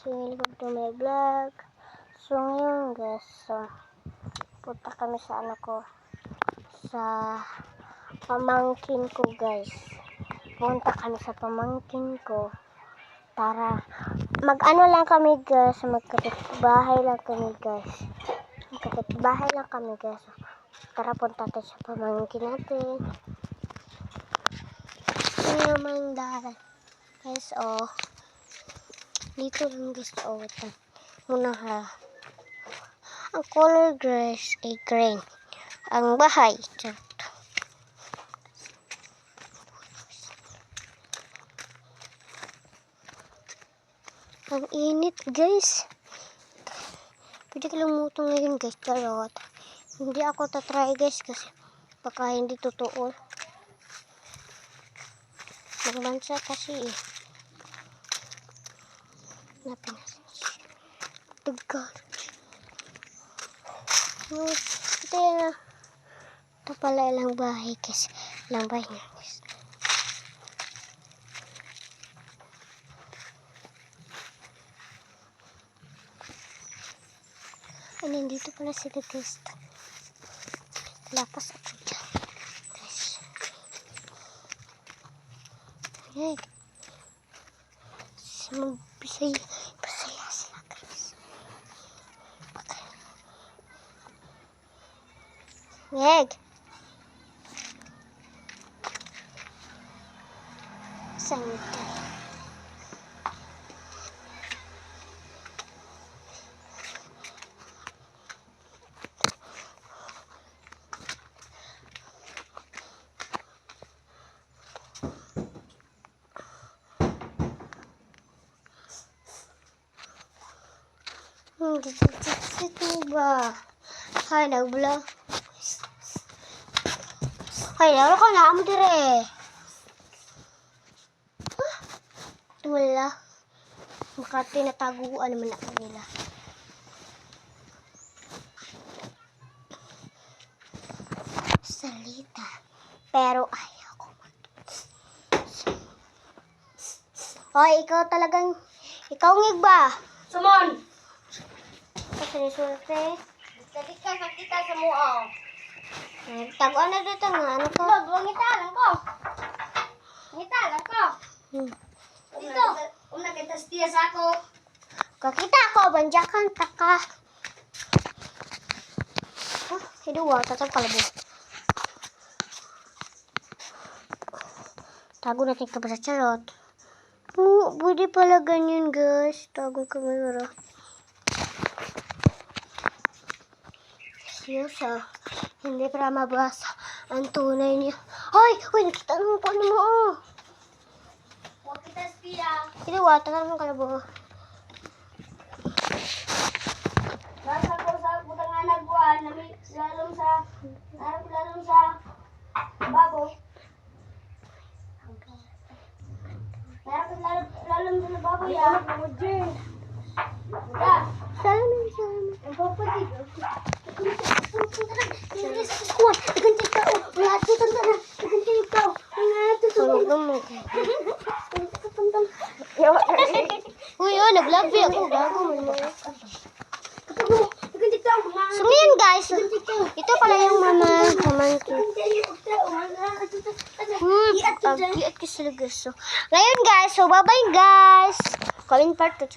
welcome to my vlog. So ngayon guys, punta kami sa sa pamangkin ko guys. Punta kami sa pamangkin ko para lang kami guys, magkapit-bahay lang kami guys. Magkapit-bahay lang kami guys. Tara punta tayo sa pamangkin natin. Ano naman darat guys, dito lang guys, muna ha. Ang color guys ay green. Ang bahay, ang init guys. Pwede ka lang mutong ngayon guys, pero hindi ako tatry guys kasi baka hindi totoo. Magbansa kasi Napin natin the garbage. Ito pala ilang bahay guys. Ilang bahay nga guys. Nandito pala sila guys. Lapas ako dyan guys. Hey. Bisaya sila guys. Ngeg. Sangka. Dito ba? Hay, nagbula. Hay, lalo ka na. Amo dire. Wala. Makati nataguan naman ako nila. Salita. Pero ayaw ko Hoy, ikaw talagang... Ikaw ngig ba? Sumon! Sinisulpe. Sakit ka sa muaw. Taguan na dito nga. Ano ko? Ngitalan ko. Ngitalan ko. Dito. Nakitas tiya sa ako. Kakita ko. Banjakan. Taka. Hiduwa. Tatang kalabo. Tago natin ka ba sa charot? Pwede pala ganyan guys. Tago ka mayroon. Seryoso, hindi para mabasa ang tunay niya. Hoy! Hoy! Nakita naman po mo. Huwag kita tiya. Ito wata naman kalabo. Nasa ko sa butang nagbuan. Lalong sa babo. Lalong sa babo ya. Ya. Salamin. Ang papatid. Kuwan! Igantik ka! Lahat ko tanda na! Igantik ka! Tulog naman ka. Uy, naglabi ako. Gago mo. So ngayon guys, ito pala yung pamangkin. Ang kiat ko sila guys. So, ngayon guys, so bye bye guys. Comment part to